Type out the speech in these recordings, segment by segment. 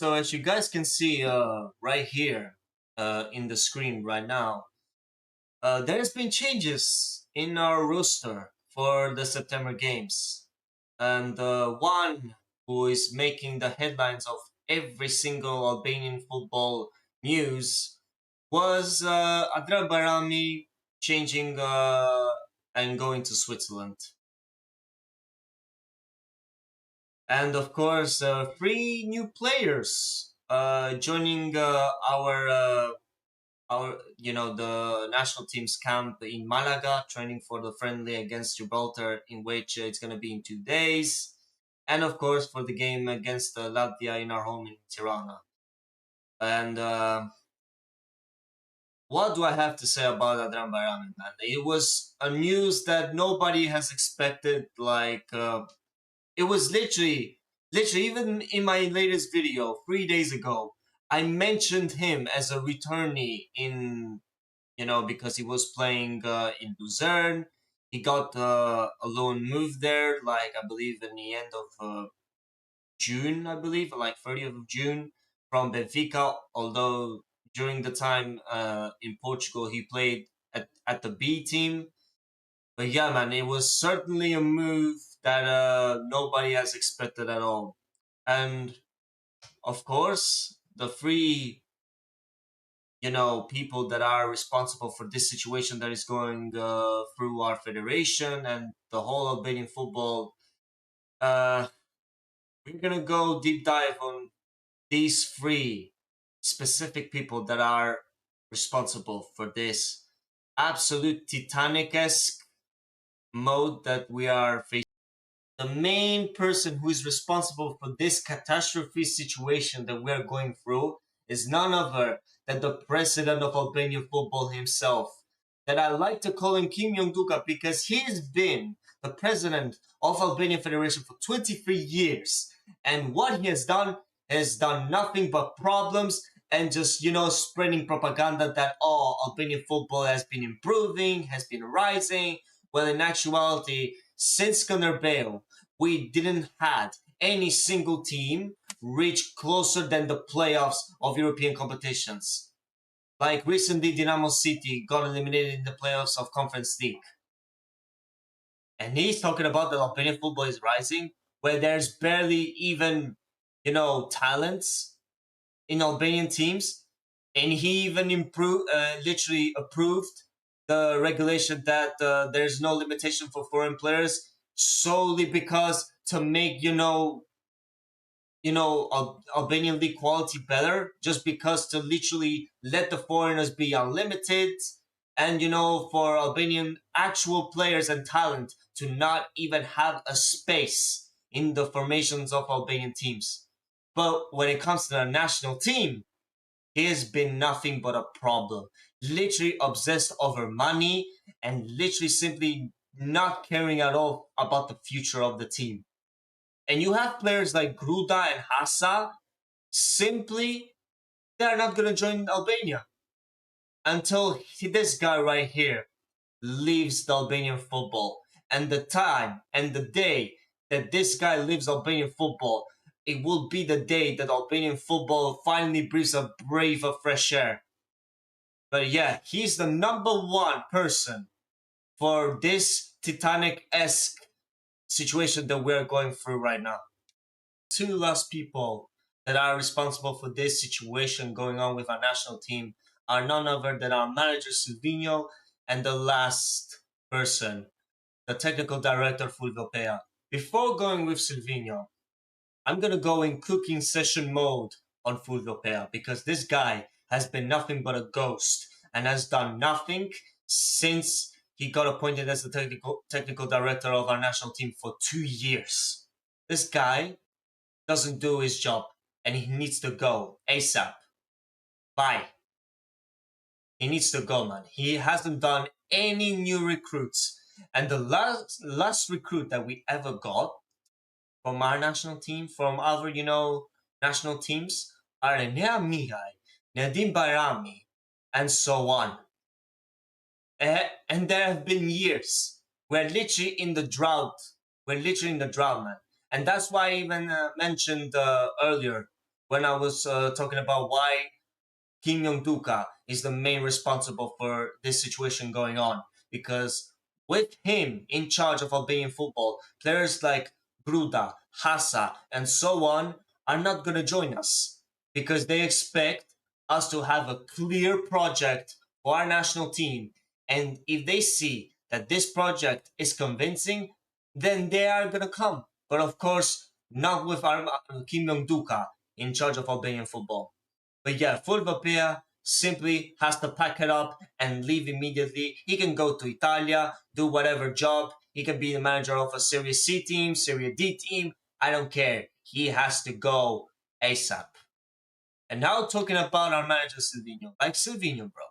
So as you guys can see right here in the screen right now, there has been changes in our roster for the September games. And one who is making the headlines of every single Albanian football news was Adrian Bajrami changing and going to Switzerland. And of course, three new players joining our the national team's camp in Malaga, training for the friendly against Gibraltar, in which it's going to be in 2 days, and of course for the game against Latvia in our home in Tirana. And what do I have to say about Adrian Bajrami, man? It was a news that nobody has expected. It was literally, even in my latest video 3 days ago, I mentioned him as a returnee in, because he was playing in Luzerne. He got a loan move there, like I believe in the end of June, I believe, like 30th of June from Benfica. Although during the time in Portugal, he played at the B team. But yeah, man, it was certainly a move that nobody has expected at all. And of course, the three, people that are responsible for this situation that is going through our federation and the whole Albanian football, uh, we're gonna go deep dive on these three specific people that are responsible for this absolute Titanic-esque mode that we are facing. The main person who is responsible for this catastrophe situation that we're going through is none other than the president of Albanian football himself. That I like to call him Kim Duka because he has been the president of Albanian Federation for 23 years. And what he has done nothing but problems and just, spreading propaganda that, Albanian football has been improving, has been rising. Well, in actuality, since Skanderbeu, we didn't had any single team reach closer than the playoffs of European competitions. Like recently, Dinamo City got eliminated in the playoffs of Conference League. And he's talking about that Albanian football is rising, where there's barely even, talents in Albanian teams. And he even literally approved the regulation that there's no limitation for foreign players solely because to make Albanian league quality better, just because to literally let the foreigners be unlimited, and for Albanian actual players and talent to not even have a space in the formations of Albanian teams. But when it comes to the national team, he has been nothing but a problem. Literally obsessed over money and literally simply not caring at all about the future of the team. And you have players like Gruda and Hasa, simply, they're not going to join Albania until this guy right here leaves the Albanian football. And the time and the day that this guy leaves Albanian football, it will be the day that Albanian football finally breathes a breath of fresh air. But yeah, he's the number one person for this Titanic-esque situation that we're going through right now. Two last people that are responsible for this situation going on with our national team are none other than our manager Sylvinho and the last person, the technical director Fulvio Pea. Before going with Sylvinho, I'm gonna go in cooking session mode on Fulvio Pea because this guy has been nothing but a ghost and has done nothing since he got appointed as the technical director of our national team for 2 years. This guy doesn't do his job and he needs to go ASAP. Bye. He needs to go, man. He hasn't done any new recruits. And the last recruit that we ever got from our national team, from other, national teams, are Enea Mihai, Nadim Bajrami, and so on. And there have been years. We're literally in the drought. We're literally in the drought, man. And that's why I even mentioned earlier when I was talking about why Kim Young Duka is the main responsible for this situation going on. Because with him in charge of Albanian football, players like Bruda, Hasa, and so on are not going to join us because they expect us to have a clear project for our national team. And if they see that this project is convincing, then they are going to come. But of course, not with our Kim Young Duka in charge of Albanian football. But yeah, Fulvapea simply has to pack it up and leave immediately. He can go to Italia, do whatever job. He can be the manager of a Serie C team, Serie D team. I don't care. He has to go ASAP. And now talking about our manager Sylvinho. Like Sylvinho, bro.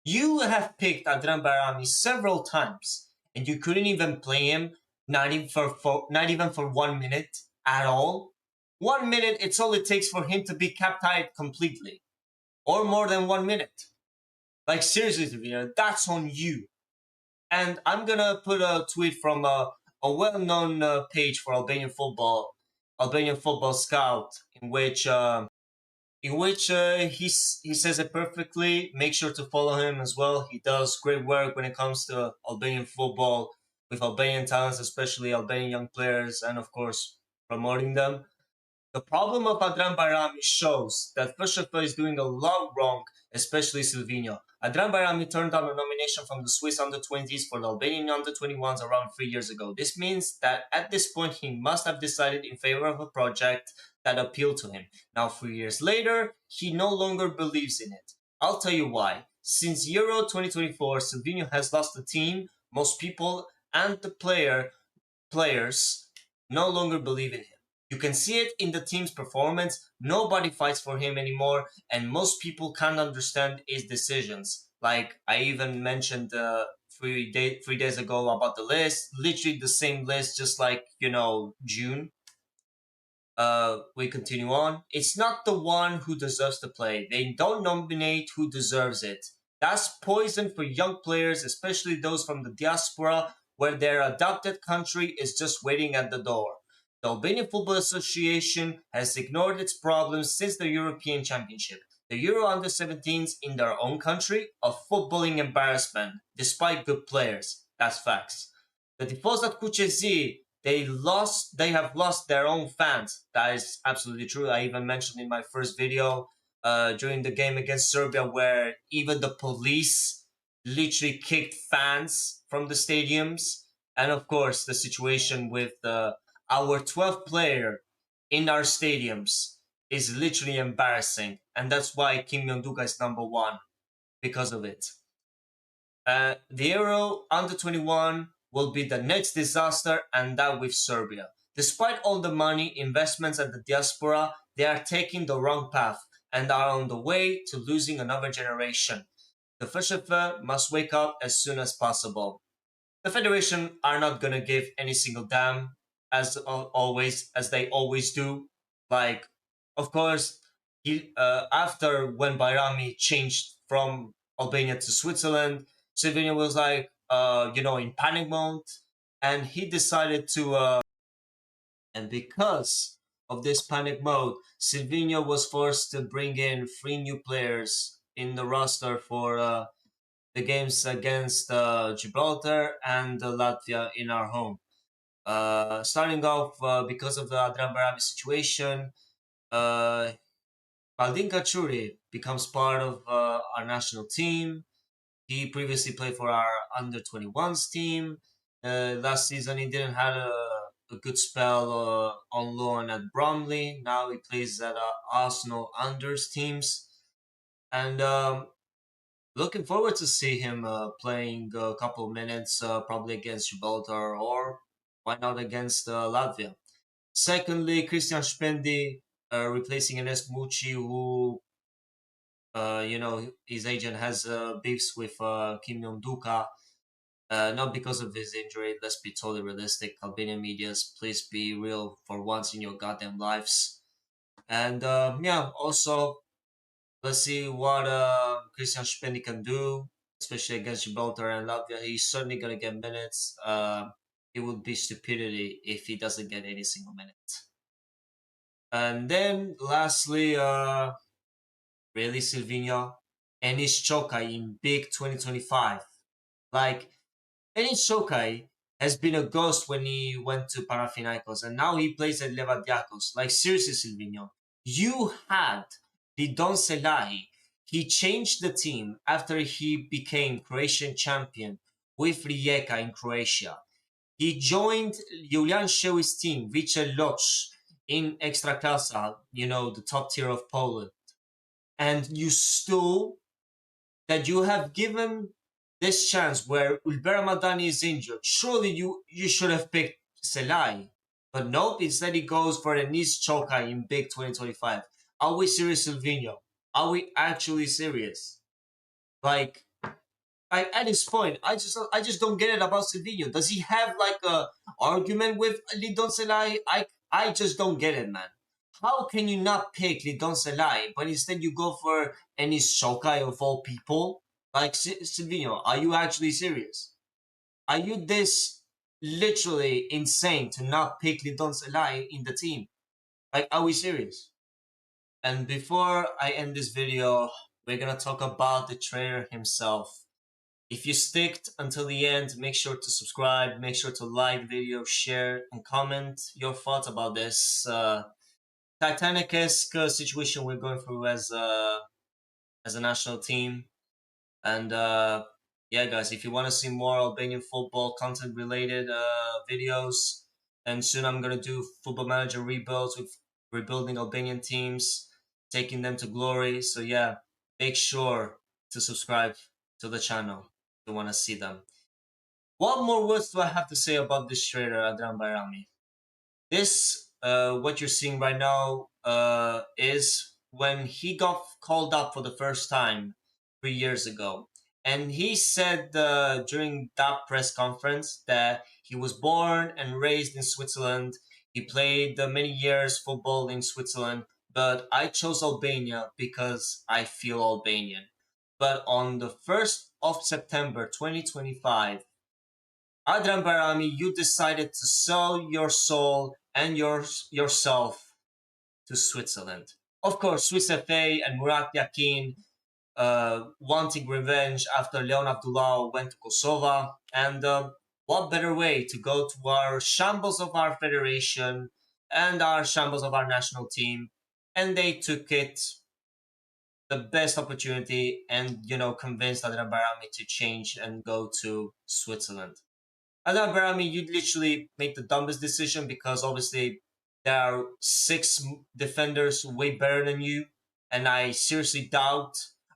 You have picked Adrian Bajrami several times, and you couldn't even play him, not even for 1 minute at all. 1 minute, it's all it takes for him to be captivated completely, or more than 1 minute. Like seriously, Savina, that's on you. And I'm gonna put a tweet from a well-known page for Albanian football scout, in which he says it perfectly. Make sure to follow him as well. He does great work when it comes to Albanian football with Albanian talents, especially Albanian young players, and of course promoting them. The problem of Adrian Bajrami shows that Fashapa is doing a lot wrong, especially Sylvinho. Adrian Bajrami turned down a nomination from the Swiss under-20s for the Albanian under-21s around 3 years ago. This means that at this point he must have decided in favor of a project that appealed to him. Now 3 years later, he no longer believes in it. I'll tell you why. Since Euro 2024, Sylvinho has lost the team. Most people and the players no longer believe in him. You can see it in the team's performance. Nobody fights for him anymore, and most people can't understand his decisions. Like I even mentioned 3 days ago about the list, literally the same list, just like June. We continue on. It's not the one who deserves to play. They don't nominate who deserves it. That's poison for young players, especially those from the diaspora, where their adopted country is just waiting at the door. The Albanian Football Association has ignored its problems since the European Championship. The Euro under-17s in their own country, a footballing embarrassment, despite good players. That's facts. The Tifosi Kuchesi, they have lost their own fans. That is absolutely true. I even mentioned in my first video during the game against Serbia where even the police literally kicked fans from the stadiums. And of course, the situation with our 12th player in our stadiums is literally embarrassing. And that's why Kim Yong-duka is number one because of it. The Euro under 21 will be the next disaster, and that with Serbia. Despite all the money, investments, and the diaspora, they are taking the wrong path and are on the way to losing another generation. The FSF must wake up as soon as possible. The Federation are not gonna give any single damn, as always, as they always do. Like, of course, after when Bajrami changed from Albania to Switzerland, Sylvinho was like, in panic mode, and he decided to. And because of this panic mode, Sylvinho was forced to bring in 3 new players in the roster for the games against Gibraltar and Latvia in our home. Starting off, because of the Adrian Bajrami situation, uh, Maldini Kacurri becomes part of our national team. He previously played for our under 21s team. Last season, he didn't have a good spell on loan at Bromley. Now he plays at Arsenal unders teams. And looking forward to see him playing a couple of minutes, probably against Gibraltar or why not against Latvia. Secondly, Cristian Shpendi replacing Enis who his agent has beefs with Kim Yong Duka, not because of his injury. Let's be totally realistic. Albanian medias, please be real for once in your goddamn lives. And also let's see what Cristian Shpendi can do, especially against Gibraltar and Latvia. He's certainly gonna get minutes. It would be stupidity if he doesn't get any single minute. And then lastly, really Sylvinho, Enis Cokaj in big 2025. Like, Enis Cokaj has been a ghost when he went to Panathinaikos, and now he plays at Levadiakos. Like, seriously, Sylvinho, you had Lidon Selahi. He changed the team after he became Croatian champion with Rijeka in Croatia. He joined Julian Shewi's team, Vice Lodz, in Ekstraklasa, the top tier of Poland. And you stole that you have given this chance where Ulbera Madani is injured. Surely you should have picked Selai. But nope, instead he goes for Enis Cokaj in big 2025. Are we serious, Sylvinho? Are we actually serious? Like, at this point, I just don't get it about Sylvinho. Does he have like a argument with Lidon Selai? I just don't get it, man. How can you not pick Lidon Selai, but instead you go for Enis Cokaj of all people? Like, Sylvinho, are you actually serious? Are you this literally insane to not pick Lidon Selai in the team? Like, are we serious? And before I end this video, we're gonna talk about the traitor himself. If you sticked until the end, make sure to subscribe, make sure to like the video, share, and comment your thoughts about this Titanic-esque situation we're going through as a national team. And yeah, guys, if you want to see more Albanian football content related videos, and soon I'm gonna do Football Manager rebuilds with rebuilding Albanian teams, taking them to glory. So yeah, make sure to subscribe to the channel if you want to see them. What more words do I have to say about this traitor, Adrian Bajrami? This, what you're seeing right now, is when he got called up for the first time 3 years ago. And he said during that press conference that he was born and raised in Switzerland. He played many years football in Switzerland, but I chose Albania because I feel Albanian. But on the 1st of September 2025, Adrian Bajrami, you decided to sell your soul and yourself to Switzerland. Of course, Swiss FA and Murat Yakin wanting revenge after Leon Abdullah went to Kosovo. And what better way to go to our shambles of our federation and our shambles of our national team? And they took it the best opportunity and, convinced Adrian Bajrami to change and go to Switzerland. Adrian Bajrami, you literally make the dumbest decision because obviously there are 6 defenders way better than you, and I seriously doubt,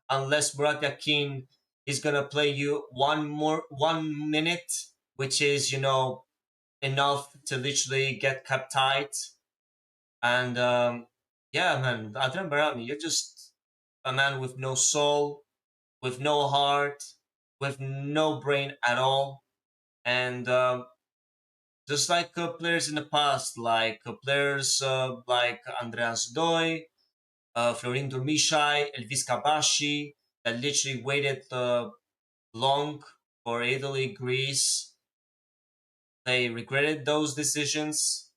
unless Murat Yakin is gonna play you 1 minute, which is enough to literally get kept tight. And yeah, man, Adrian Bajrami, you're just a man with no soul, with no heart, with no brain at all, and just like players in the past, like players like Andreas Doi, Florin Durmishai, Elvis Kabashi, that literally waited long for Italy, Greece. They regretted those decisions.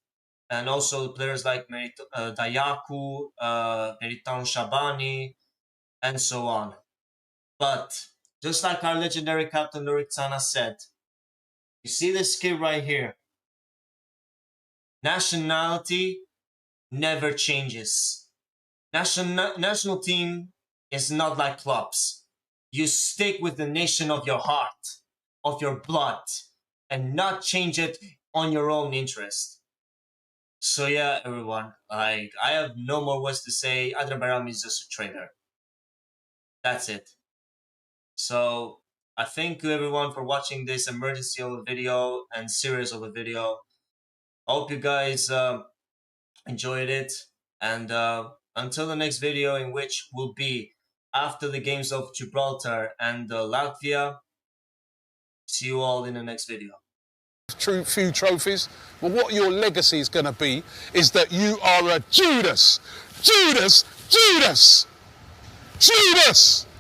And also players like Dayaku, Meritan Shabani, and so on. But just like our legendary captain Nurik Sana said, you see this kid right here? Nationality never changes. National team is not like clubs. You stick with the nation of your heart, of your blood, and not change it on your own interest. So yeah, everyone, I have no more words to say. Adrian Bajrami is just a traitor. That's it. So I thank you everyone for watching this emergency of a video and series of a video. I hope you guys enjoyed it, and until the next video, in which will be after the games of Gibraltar and Latvia, see you all in the next video. Few trophies, but what your legacy is going to be is that you are a Judas, Judas, Judas, Judas!